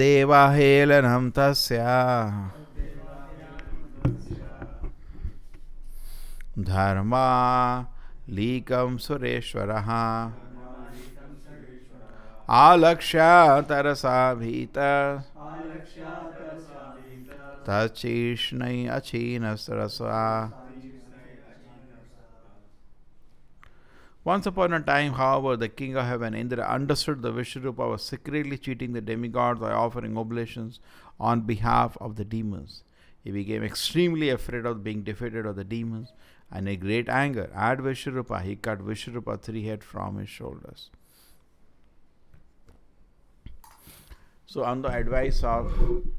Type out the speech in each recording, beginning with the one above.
देवाहेलनं तस्य धर्मा लीकं सुरेश्वरः आलक्ष्य तरसा भीत तच्चीष्णै अचीनसरसा. Once upon a time, however, the king of heaven, Indra, understood the Vishnurupa was secretly cheating the demigods by offering oblations on behalf of the demons. He became extremely afraid of being defeated by the demons, and in great anger at Vishnurupa, he cut Vishnurupa's 3 heads from his shoulders. So, on the advice of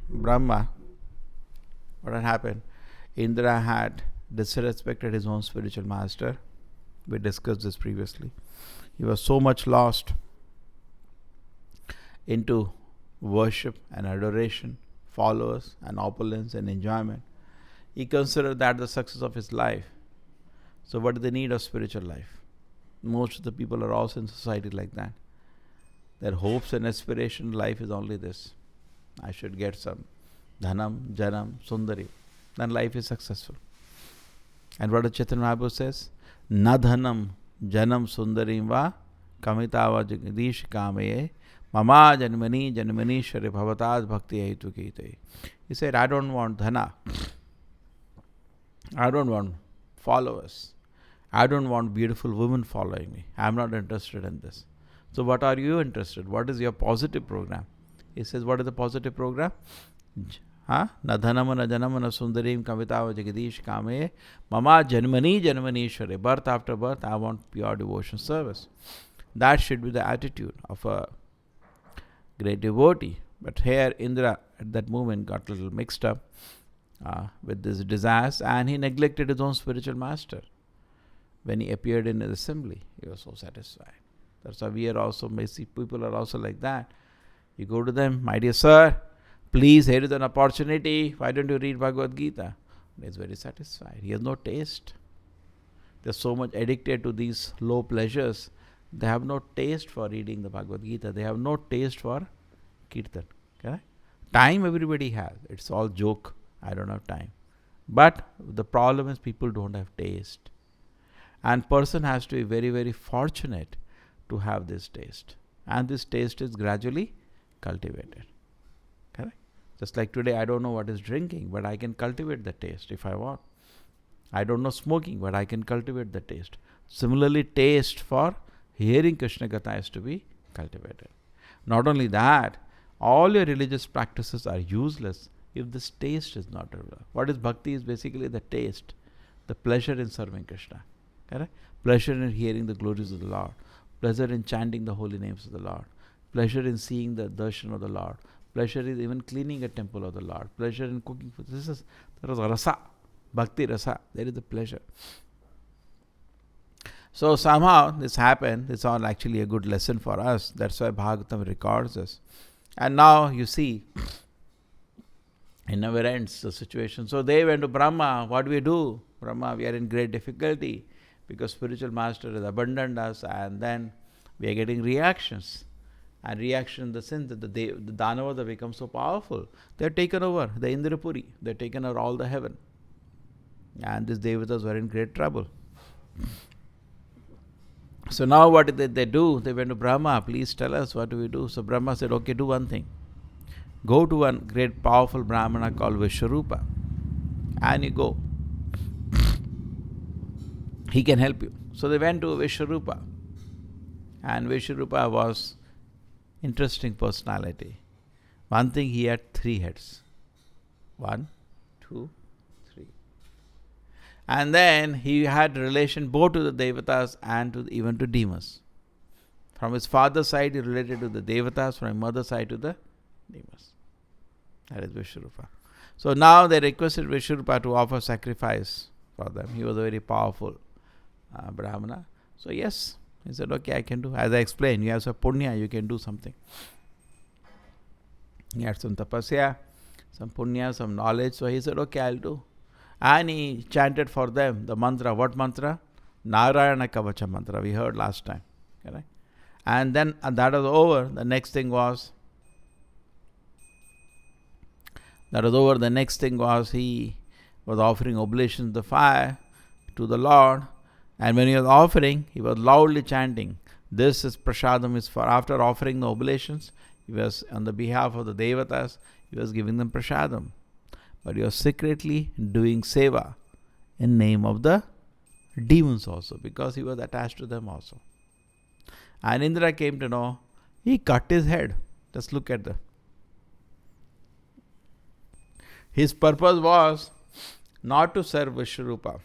Brahma, what had happened? Indra had disrespected his own spiritual master. We discussed this previously. He was so much lost into worship and adoration, followers and opulence and enjoyment. He considered that the success of his life. So what is the need of spiritual life? Most of the people are also in society like that. Their hopes and aspiration in life is only this. I should get some dhanam, janam, sundari. Then life is successful. And what Chaitanya Mahaprabhu says? Na dhanam janam sundarim va kamitava jagadish kamaye mama janmani janmani shari bhavatad bhakti aitu kite. He said, I don't want dhana. I don't want followers. I don't want beautiful women following me. I am not interested in this. So what are you interested? What is your positive program? He says, what is the positive program? Na dhanam na janam na sundarim kamitava jagadish kame mama janmani janmanishware. Birth after birth, I want pure devotion service. That should be the attitude of a great devotee. But here Indra at that moment got a little mixed up with this desires, and he neglected his own spiritual master. When he appeared in the assembly, he was so satisfied. That's why we are also, messy people are also like that. You go to them, my dear sir, please, here is an opportunity. Why don't you read Bhagavad Gita? He is very satisfied. He has no taste. They are so much addicted to these low pleasures. They have no taste for reading the Bhagavad Gita. They have no taste for Kirtan. Okay? Time everybody has. It's all joke. I don't have time. But the problem is people don't have taste. And person has to be very, very fortunate to have this taste. And this taste is gradually cultivated. Correct? Just like today, I don't know what is drinking, but I can cultivate the taste if I want. I don't know smoking, but I can cultivate the taste. Similarly, taste for hearing Krishna Katha is to be cultivated. Not only that, all your religious practices are useless if this taste is not developed. What is bhakti is basically the taste, the pleasure in serving Krishna. Correct? Pleasure in hearing the glories of the Lord. Pleasure in chanting the holy names of the Lord. Pleasure in seeing the darshan of the Lord. Pleasure in even cleaning a temple of the Lord. Pleasure in cooking food. There is rasa, bhakti rasa. There is the pleasure. So somehow this happened. It's all actually a good lesson for us. That's why Bhagavatam records us. And now you see, it never ends the situation. So they went to Brahma. What do we do? Brahma, we are in great difficulty because spiritual master has abandoned us, and then we are getting reactions. And reaction in the sense that the Danavas have become so powerful. They have taken over the Indrapuri. They have taken over all the heaven. And these devatas were in great trouble. So now what did they do? They went to Brahma, please tell us, what do we do? So Brahma said, okay, do one thing. Go to one great powerful Brahmana called Vishwarupa, and you go. He can help you. So they went to Vishwarupa, and Vishwarupa was interesting personality. One thing, he had 3 heads. 1, 2, 3. And then he had relation both to the devatas and even to demons. From his father's side, he related to the devatas. From his mother's side, to the demons. That is Vishwarupa. So now they requested Vishwarupa to offer sacrifice for them. He was a very powerful Brahmana. So yes, he said, okay, I can do. As I explained, you have some punya, you can do something. He had some tapasya, some punya, some knowledge. So he said, okay, I'll do. And he chanted for them the mantra. What mantra? Narayana Kavacha mantra. We heard last time. Correct? And then that was over. The next thing was, he was offering oblations to the fire to the Lord. And when he was offering, he was loudly chanting, this is prasadam is for. After offering the oblations, he was on the behalf of the devatas, he was giving them prasadam. But he was secretly doing seva in name of the demons also, because he was attached to them also. And Indra came to know, he cut his head. Just look at his purpose was not to serve Vishwarupa.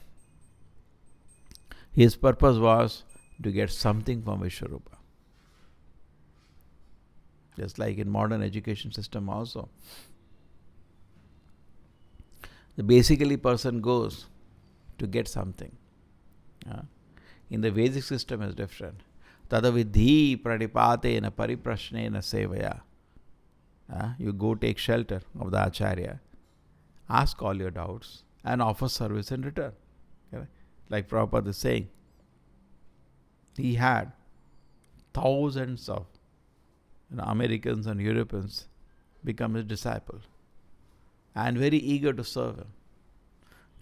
His purpose was to get something from Vishwarupa. Just like in modern education system also. The basically person goes to get something. In the Vedic system is different. Tadavidhi pradipatena pariprashnena sevaya. You go take shelter of the Acharya, ask all your doubts, and offer service in return. Okay? Like Prabhupada is saying, he had thousands of Americans and Europeans become his disciple and very eager to serve him.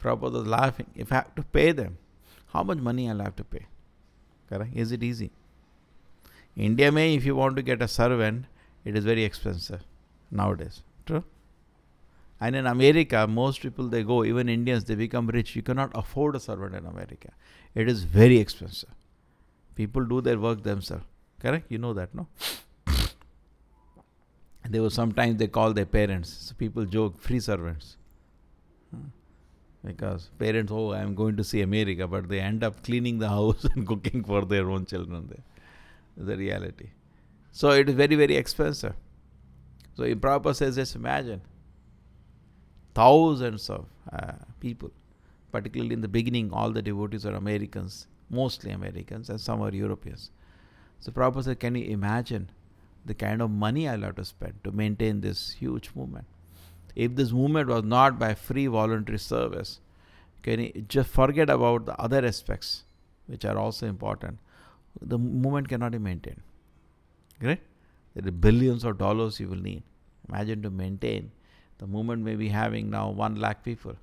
Prabhupada was laughing. If I have to pay them, how much money I'll have to pay? Correct? Is it easy? India if you want to get a servant, it is very expensive nowadays. True? And in America, most people they go, even Indians, they become rich. You cannot afford a servant in America. It is very expensive. People do their work themselves. Correct? You know that, no? There was sometimes they call their parents. So people joke, free servants. Because parents, I am going to see America, but they end up cleaning the house and cooking for their own children there. That's the reality. So it is very, very expensive. So Prabhupada says, just imagine, thousands of people, particularly in the beginning, all the devotees are Americans, mostly Americans, and some are Europeans. So Prabhupada said, can you imagine the kind of money I'll have to spend to maintain this huge movement? If this movement was not by free voluntary service, can you just forget about the other aspects which are also important? The movement cannot be maintained. Right? There are billions of dollars you will need. Imagine to maintain. The movement may be having now 1 lakh people,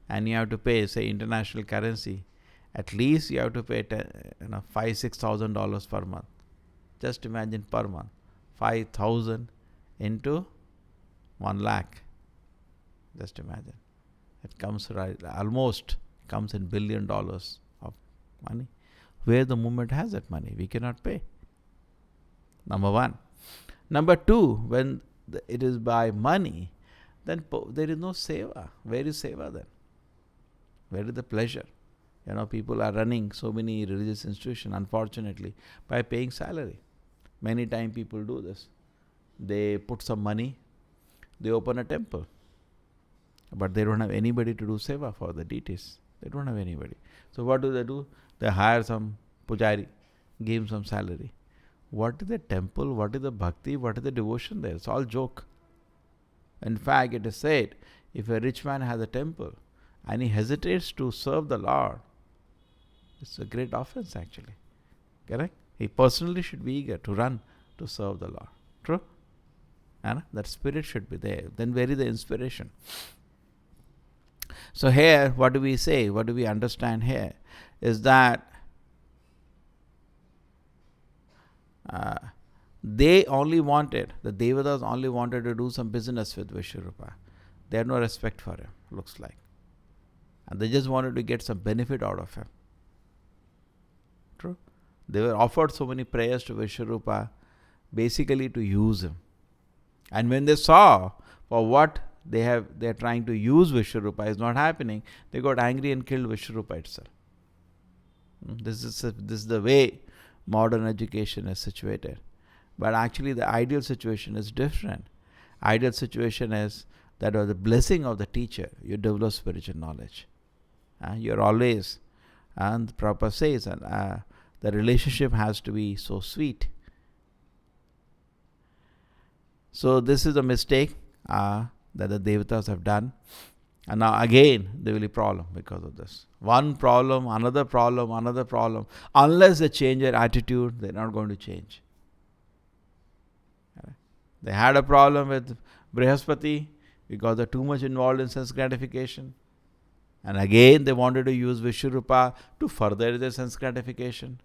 and you have to pay, say, international currency. At least you have to pay $5,000-6,000 per month. Just imagine per month. 5,000 into 1 lakh. Just imagine. It comes almost comes in $1 billion of money. Where the movement has that money? We cannot pay. Number one. Number two, when it is by money, then there is no seva. Where is seva then? Where is the pleasure? People are running so many religious institutions, unfortunately, by paying salary. Many times people do this. They put some money, they open a temple. But they don't have anybody to do seva for the deities. They don't have anybody. So what do? They hire some pujari, give him some salary. What is the temple? What is the bhakti? What is the devotion there? It's all joke. In fact, it is said, if a rich man has a temple and he hesitates to serve the Lord, it's a great offense actually. Correct? He personally should be eager to run to serve the Lord. True? And that spirit should be there. Then where is the inspiration? So here, what do we say? What do we understand here? Is that they only wanted, the Devatas only wanted to do some business with Vishwarupa. They had no respect for him, looks like. And they just wanted to get some benefit out of him. True? They were offered so many prayers to Vishwarupa, basically to use him. And when they saw for what they're trying to use Vishwarupa is not happening, they got angry and killed Vishwarupa itself. This is the way modern education is situated. But actually the ideal situation is different. Ideal situation is that with the blessing of the teacher, you develop spiritual knowledge. You're always, and the Prabhupada says, the relationship has to be so sweet. So this is a mistake that the Devatas have done. And now again, there will be a problem because of this. One problem, another problem, another problem. Unless they change their attitude, they're not going to change. They had a problem with Brihaspati because they're too much involved in sense gratification. And again, they wanted to use Vishwarupa to further their sense gratification.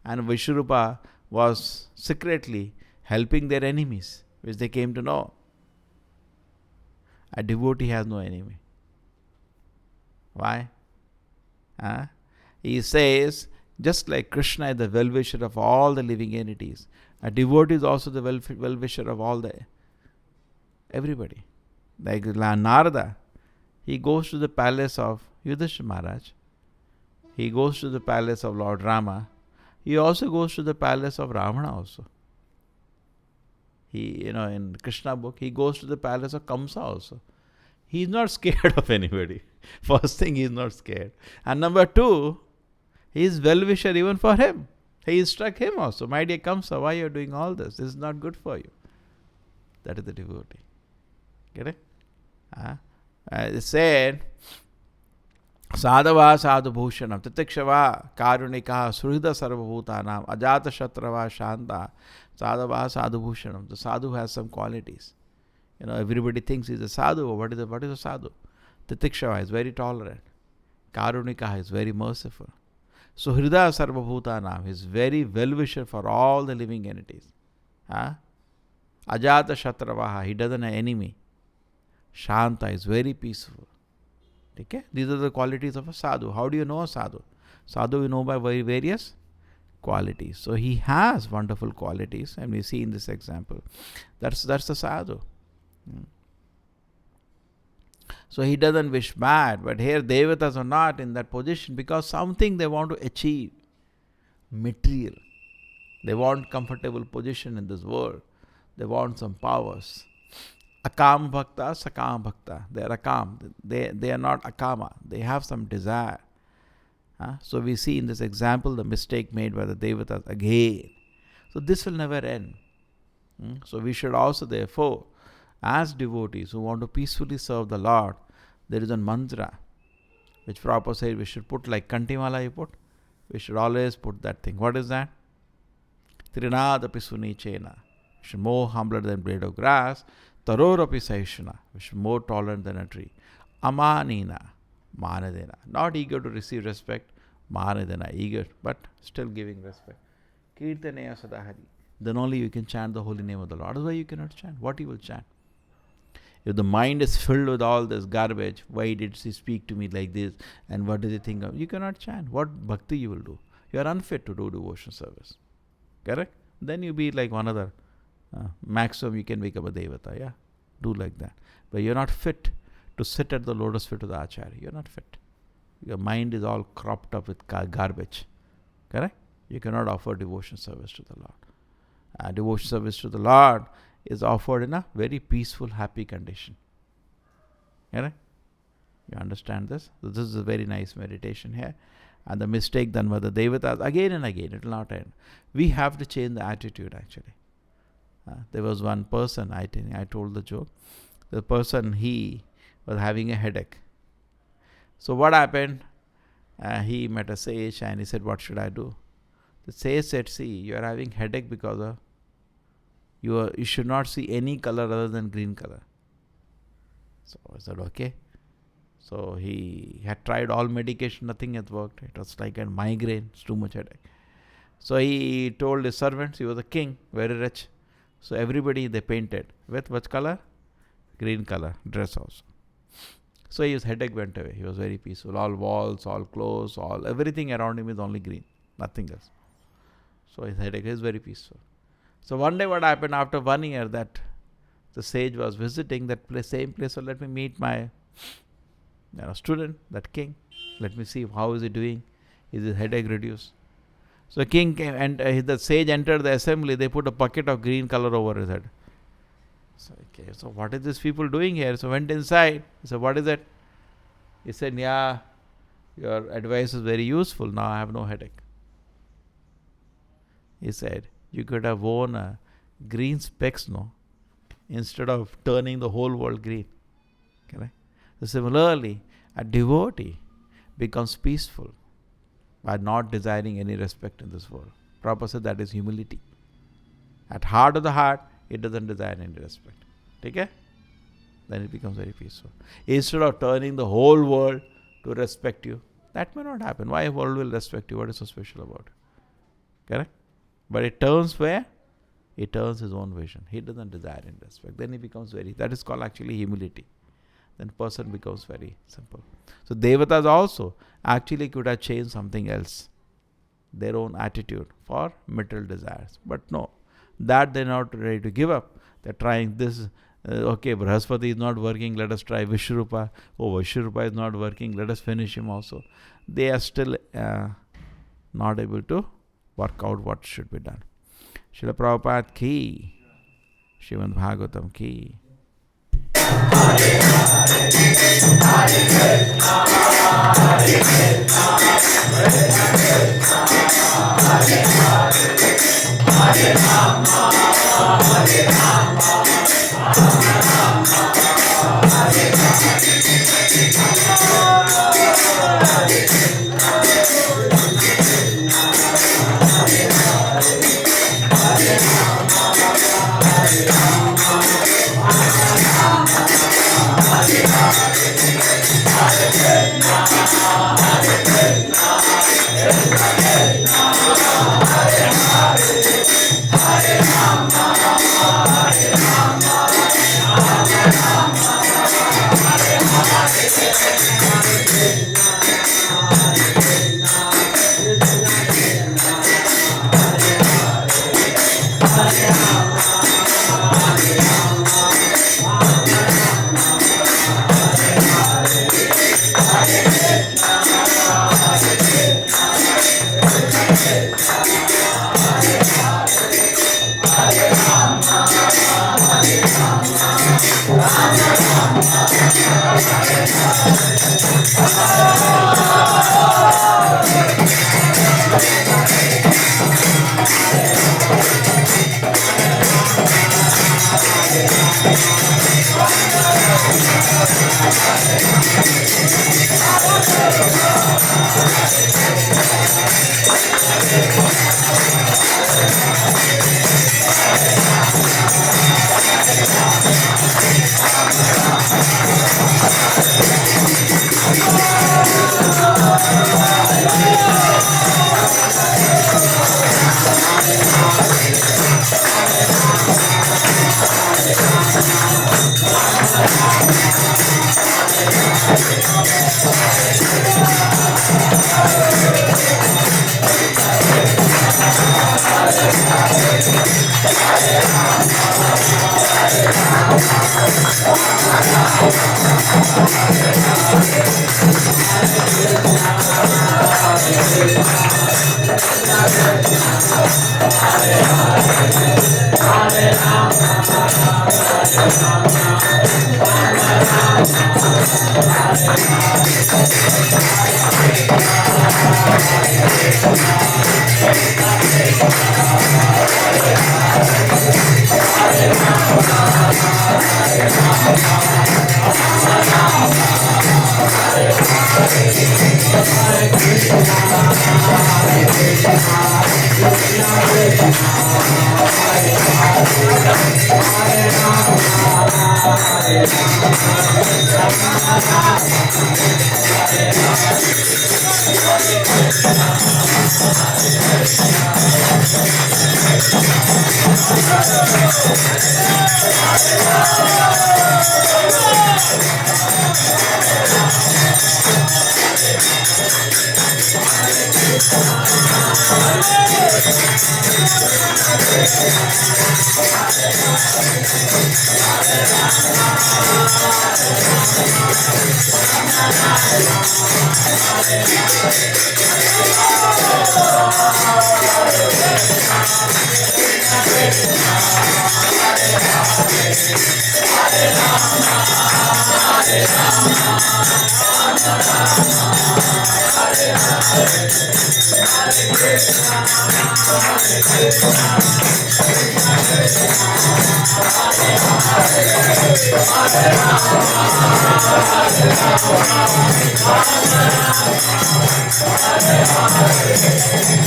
And Vishwarupa was secretly helping their enemies, which they came to know. A devotee has no enemy. Why? He says, just like Krishna is the well-wisher of all the living entities, a devotee is also the well-wisher of all everybody. Like Narada, he goes to the palace of Yudhishthira Maharaj. He goes to the palace of Lord Rama. He also goes to the palace of Ravana also. He, in Krishna book, he goes to the palace of Kamsa also. He's not scared of anybody. First thing, he's not scared. And number two, he is well-wisher even for him. He instructs him also. My dear Kamsa, why are you doing all this? This is not good for you. That is the devotee. Get it? It said, Sadhava sadhu bhushanam titikshava karunika surhida sarvabhutanam ajata shatrava shanta sadhava sadhu bhushanam. The sadhu has some qualities. Everybody thinks he's a sadhu. What is a sadhu? Titikshava is very tolerant. Karunika is very merciful. Suhrida sarvabhutanam is very well-wisher for all the living entities. Ajata shatravaha, he doesn't have enemy. Shanta is very peaceful. Okay? These are the qualities of a sadhu. How do you know a sadhu? Sadhu you know by very various qualities. So he has wonderful qualities, and we see in this example. That's the sadhu. So he doesn't wish bad, but here Devatas are not in that position because something they want to achieve. Material. They want comfortable position in this world. They want some powers. Akam bhakta, sakam bhakta. They are akam. They are not akama. They have some desire. So we see in this example the mistake made by the Devatas again. So this will never end. So we should also therefore, as devotees who want to peacefully serve the Lord, there is a mantra which Prabhupada said we should put like Kantimala you put. We should always put that thing. What is that? Trinada pisuni chena. We should more humbler than blade of grass. Tarorapi saishana. We should more tolerant than a tree. Amanina. Manadena. Not eager to receive respect. Manadena. Eager, but still giving respect. Kirtaneya sadahari. Then only you can chant the holy name of the Lord. Otherwise you cannot chant. What you will chant? If the mind is filled with all this garbage, why did she speak to me like this? And what did he think of? You cannot chant. What bhakti you will do? You are unfit to do devotion service. Correct? Then you be like one other. Maximum you can become a devata. Yeah? Do like that. But you're not fit to sit at the lotus feet of the Acharya. You're not fit. Your mind is all cropped up with garbage. Correct? You cannot offer devotion service to the Lord. Devotion service to the Lord is offered in a very peaceful, happy condition. Correct? You understand this? So this is a very nice meditation here. And the mistake done by the Devatas, again and again, it will not end. We have to change the attitude actually. There was one person, I think I told the joke. The person, he was having a headache. So what happened? He met a sage and he said, what should I do? The sage said, see, you are having headache because of you should not see any color other than green color. So I said, okay. So he had tried all medication, nothing had worked. It was like a migraine, it's too much headache. So he told his servants, he was a king, very rich. So everybody they painted with what color? Green color dress also. So his headache went away. He was very peaceful. All walls, all clothes, all everything around him is only green, nothing else. So his headache is very peaceful. So one day what happened after 1 year that the sage was visiting that same place. So let me meet my student, that king. Let me see how is he doing. Is his headache reduced? So king came and the sage entered the assembly. They put a bucket of green color over his head. So okay, so what is this people doing here? So went inside. He said, what is it? He said, yeah, your advice is very useful. Now I have no headache. He said, you could have worn a green specs, no, instead of turning the whole world green. Correct? So similarly, a devotee becomes peaceful by not desiring any respect in this world. Prabhupada said that is humility. At heart of the heart, it doesn't desire any respect. Okay? Then it becomes very peaceful. Instead of turning the whole world to respect you, that may not happen. Why the world will respect you? What is so special about it? Correct? But it turns where? It turns his own vision. He doesn't desire any respect. Then he becomes that is called actually humility. Then person becomes very simple. So devatas also actually could have changed something else, their own attitude for material desires. But no, that they're not ready to give up. They're trying this. Okay, Brahaspati is not working, let us try Vishwarupa. Oh, Vishwarupa is not working, let us finish him also. They are still not able to work out what should be done. Srila Prabhupada ki, Srimad Bhagavatam ki.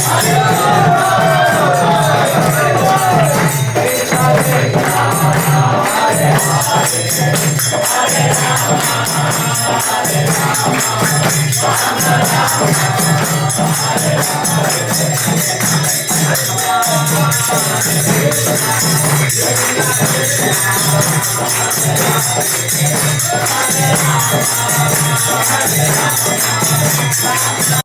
Hare